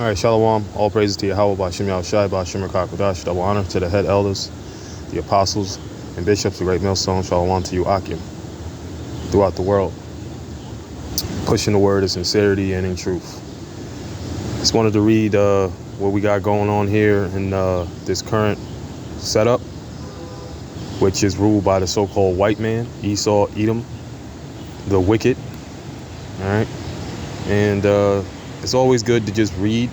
All right, Shalom. All praises to Yahweh, Ba'Shem Yahushai, Ba'Shem Rakakwadash. Double honor to the head elders, the apostles, and bishops, the great millstone. Shalom to you, Akim, throughout the world, pushing the word of sincerity and in truth. Just wanted to read what we got going on here in this current setup, which is ruled by the so-called white man, Esau, Edom, the wicked. All right, and it's always good to just read,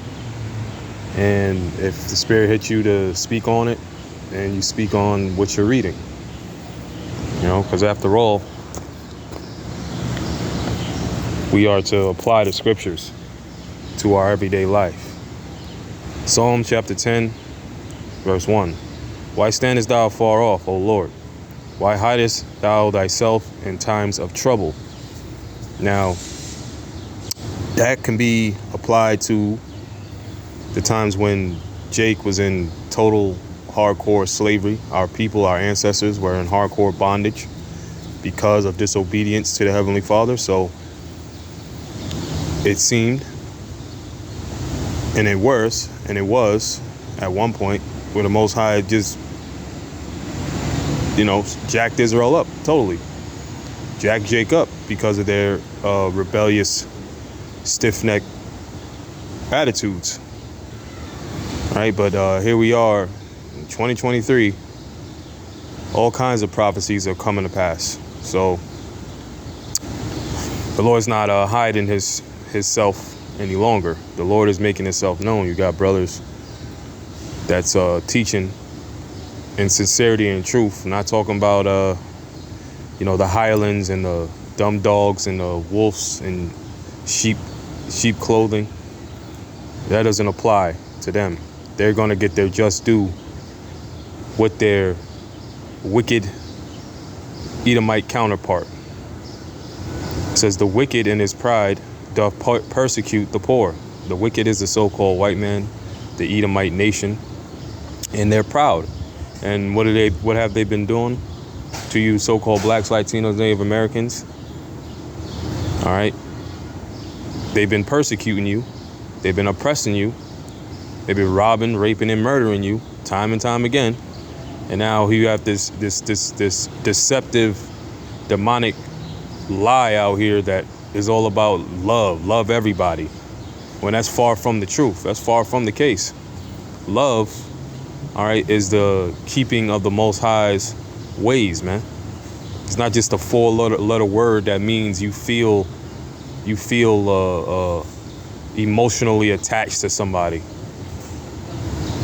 and if the spirit hits you to speak on it, and you speak on what you're reading, because after all, we are to apply the scriptures to our everyday life. Psalm chapter 10, verse 1. Why standest thou far off, O Lord? Why hidest thou thyself in times of trouble? Now, that can be applied to the times when Jake was in total hardcore slavery. Our people, our ancestors, were in hardcore bondage because of disobedience to the Heavenly Father. So it seemed, and it was at one point where the Most High just, jacked Israel up totally. Jacked Jake up because of their rebellious, stiff-necked attitudes. Right, but here we are in 2023. All kinds of prophecies are coming to pass. So the Lord's not hiding his self any longer. The Lord is making himself known. You got brothers that's teaching in sincerity and truth. I'm not talking about the hirelings and the dumb dogs and the wolves and sheep clothing. That doesn't apply to them. They're going to get their just due with their wicked Edomite counterpart. It says, the wicked in his pride doth persecute the poor. The wicked is the so-called white man, the Edomite nation, and they're proud. And what have they been doing to you so-called blacks, Latinos, Native Americans? All right. They've been persecuting you. They've been oppressing you. They've been robbing, raping, and murdering you time and time again. And now you have this deceptive, demonic lie out here that is all about love everybody. When that's far from the truth. That's far from the case. Love, all right, is the keeping of the Most High's ways, man. It's not just a four-letter word that means you feel emotionally attached to somebody.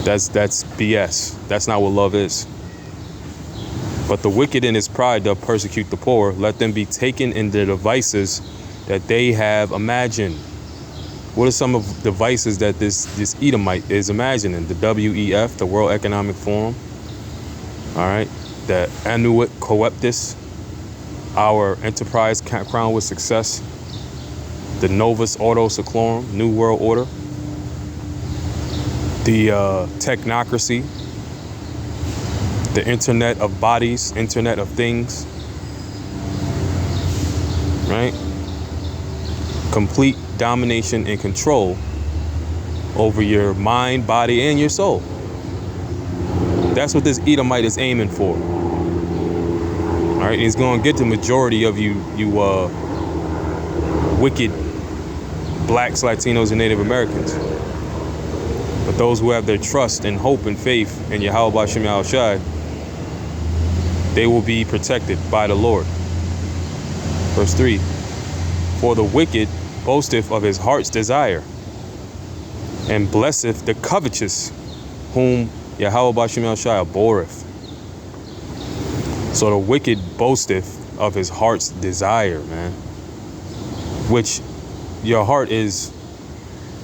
That's BS. That's not what love is. But the wicked in his pride doth persecute the poor. Let them be taken in the devices that they have imagined. What are some of the devices that this Edomite is imagining? The WEF, the World Economic Forum. All right. The Anuit Coeptus, our enterprise crowned with success. The Novus Ordo Seclorum, New World Order. The technocracy. The Internet of Bodies, Internet of Things. Right? Complete domination and control over your mind, body, and your soul. That's what this Edomite is aiming for. All right, he's going to get the majority of you wicked blacks, Latinos, and Native Americans. But those who have their trust and hope and faith in Yahweh Ba'Shem Yahushai, they will be protected by the Lord. Verse 3. For the wicked boasteth of his heart's desire, and blesseth the covetous, whom Yahweh Ba'Shem Yahushai abhorreth. So the wicked boasteth of his heart's desire, man. Which your heart is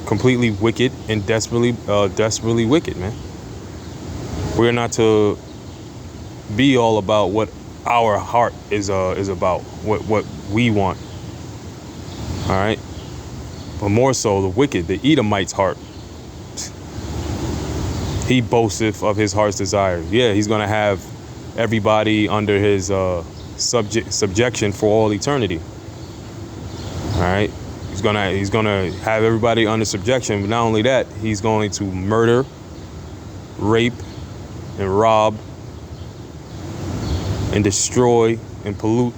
completely wicked and desperately wicked, man. We're not to be all about what our heart is about, what we want. All right. But more so the wicked, the Edomite's heart. He boasteth of his heart's desire. Yeah, he's going to have everybody under his subjection for all eternity. All right. He's gonna have everybody under subjection. But not only that, he's going to murder, rape, and rob, and destroy and pollute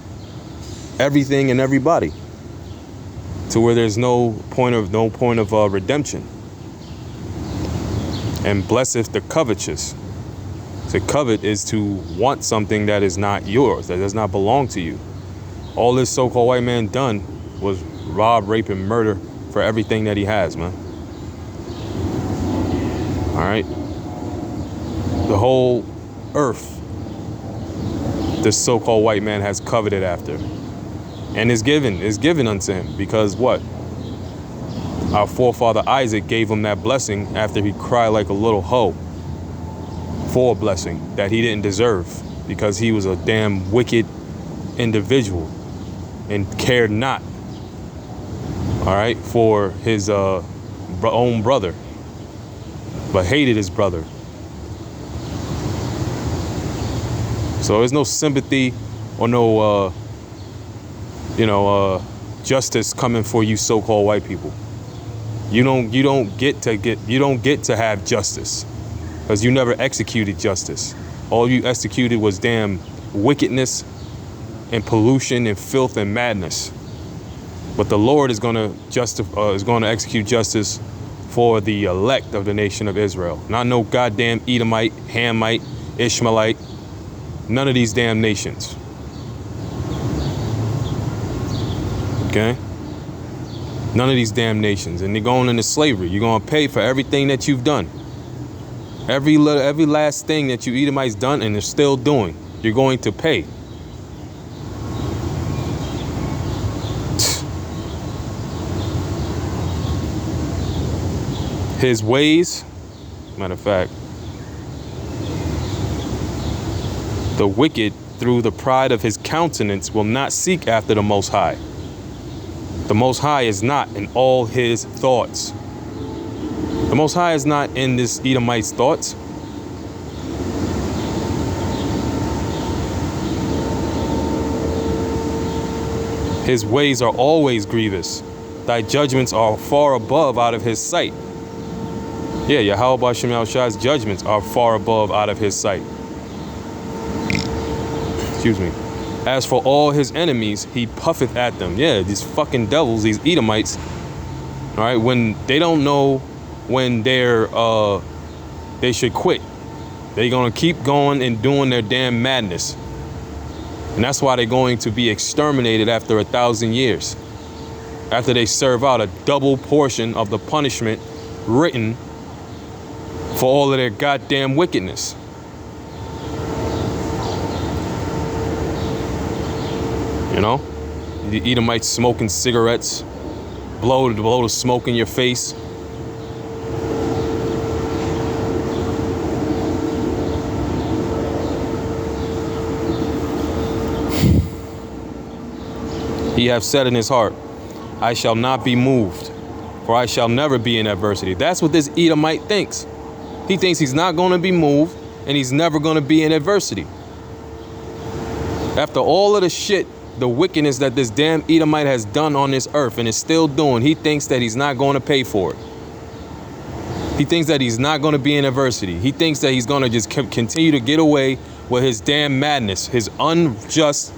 everything and everybody, to where there's no point of redemption. And blesseth the covetous. To covet is to want something that is not yours, that does not belong to you. All this so-called white man done was rob, rape, and murder for everything that he has, man. All right. The whole earth, this so-called white man has coveted after, and is given unto him, because what? Our forefather Isaac gave him that blessing after he cried like a little hoe for a blessing that he didn't deserve, because he was a damn wicked individual and cared not, all right, for his own brother, but hated his brother. So there's no sympathy or no justice coming for you so-called white people. You don't get to have justice, because you never executed justice. All you executed was damn wickedness and pollution and filth and madness. But the Lord is going to execute justice for the elect of the nation of Israel. Not no goddamn Edomite, Hamite, Ishmaelite, none of these damn nations. Okay? None of these damn nations. And they're going into slavery. You're going to pay for everything that you've done. Every last thing that you Edomites done and they're still doing, you're going to pay. His ways, matter of fact, the wicked through the pride of his countenance will not seek after the Most High. The Most High is not in all his thoughts. The Most High is not in this Edomite's thoughts. His ways are always grievous. Thy judgments are far above out of his sight. Yeah, Yahweh Shem Shai's judgments are far above out of his sight. Excuse me. As for all his enemies, he puffeth at them. Yeah, these fucking devils, these Edomites. All right, when they don't know when they should quit. They're gonna keep going and doing their damn madness. And that's why they're going to be exterminated after 1,000 years. After they serve out a double portion of the punishment written for all of their goddamn wickedness. You know, the Edomites smoking cigarettes, blow the smoke in your face. He hath said in his heart, I shall not be moved, for I shall never be in adversity. That's what this Edomite thinks. He thinks he's not going to be moved and he's never going to be in adversity. After all of the shit, the wickedness that this damn Edomite has done on this earth and is still doing, he thinks that he's not going to pay for it. He thinks that he's not going to be in adversity. He thinks that he's going to just continue to get away with his damn madness, his unjust,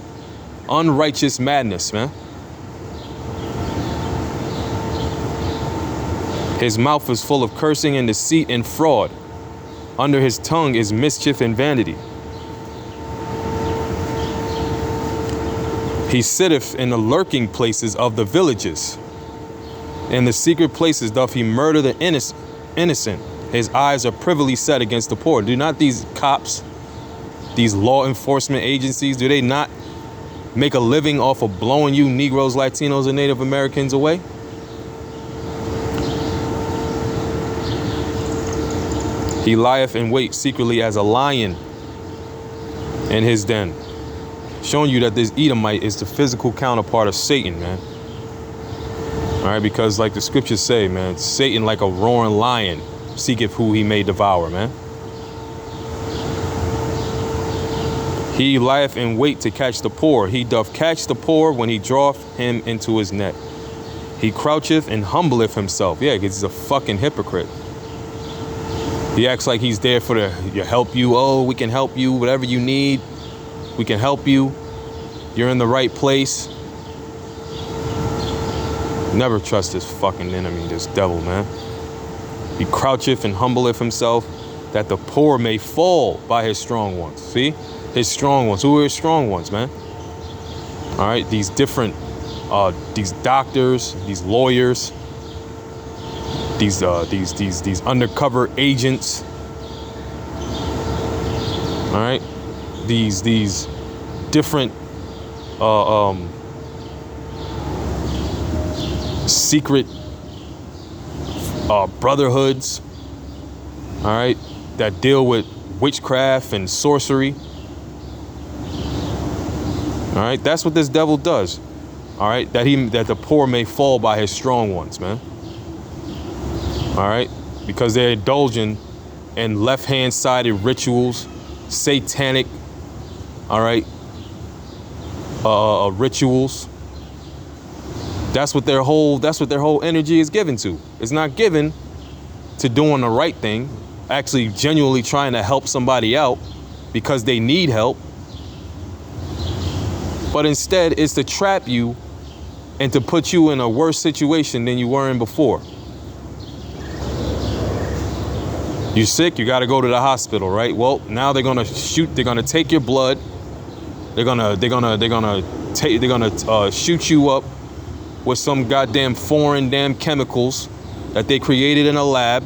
unrighteous madness, man. His mouth is full of cursing and deceit and fraud. Under his tongue is mischief and vanity. He sitteth in the lurking places of the villages. In the secret places doth he murder the innocent. His eyes are privily set against the poor. Do not these cops, these law enforcement agencies, do they not make a living off of blowing you Negroes, Latinos, and Native Americans away? He lieth in wait secretly as a lion in his den. Showing you that this Edomite is the physical counterpart of Satan, man. All right, because like the scriptures say, man, Satan like a roaring lion seeketh who he may devour, man. He lieth in wait to catch the poor. He doth catch the poor when he draweth him into his net. He croucheth and humbleth himself. Yeah, because he's a fucking hypocrite. He acts like he's there for the help you. Oh, we can help you. Whatever you need, we can help you. You're in the right place. Never trust this fucking enemy, this devil, man. He croucheth and humbleth himself, that the poor may fall by his strong ones. See? His strong ones. Who are his strong ones, man? All right, these different, these doctors, these lawyers, these undercover agents. All right, these different secret brotherhoods. All right, that deal with witchcraft and sorcery. All right, that's what this devil does. All right, that the poor may fall by his strong ones, man. All right, because they're indulging in left-hand sided rituals, satanic, all right, rituals. That's what their whole energy is given to. It's not given to doing the right thing, actually genuinely trying to help somebody out because they need help. But instead, it's to trap you and to put you in a worse situation than you were in before. You're sick, you got to go to the hospital, right? Well, now they're gonna take your blood. They're gonna shoot you up with some goddamn foreign damn chemicals that they created in a lab.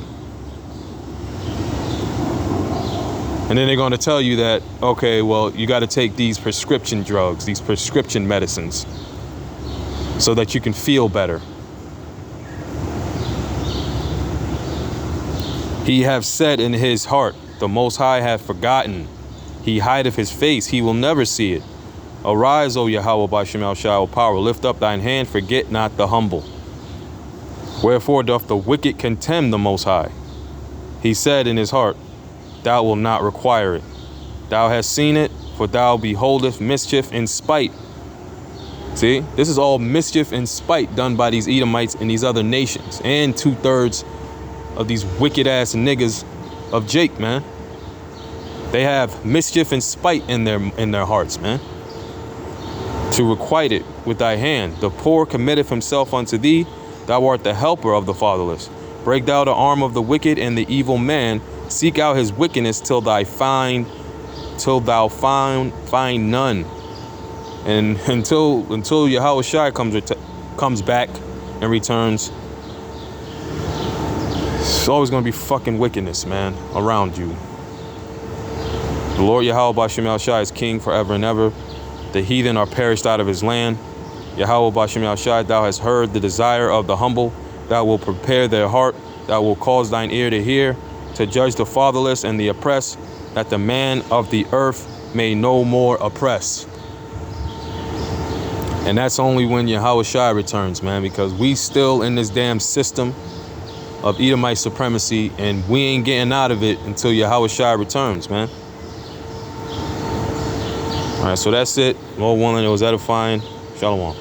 And then they're going to tell you that, okay, well, you got to take these prescription drugs, these prescription medicines, so that you can feel better. He hath said in his heart, the Most High hath forgotten. He hideth his face, he will never see it. Arise, O Yahweh, by Shemal Shai power. Lift up thine hand, forget not the humble. Wherefore doth the wicked contemn the Most High? He said in his heart, thou wilt not require it. Thou hast seen it, for thou beholdest mischief and spite. See, this is all mischief and spite done by these Edomites and these other nations, and 2/3 of these wicked ass niggas of Jake, man. They have mischief and spite in their hearts, man. To requite it with thy hand. The poor committeth himself unto thee. Thou art the helper of the fatherless. Break thou the arm of the wicked and the evil man. Seek out his wickedness till thou find none. And until Yahweh Shai comes back and returns, it's always going to be fucking wickedness, man, around you. The Lord Yahweh Bashem El Shai is king forever and ever. The heathen are perished out of his land. Yahweh Bashem El Shai, thou hast heard the desire of the humble. Thou wilt prepare their heart. Thou wilt cause thine ear to hear, to judge the fatherless and the oppressed, that the man of the earth may no more oppress. And that's only when Yahweh Shai returns, man, because we still in this damn system of Edomite supremacy, and we ain't getting out of it until Yahweh Shai returns, man. All right, so that's it. Lord willing, it was edifying. Shalom.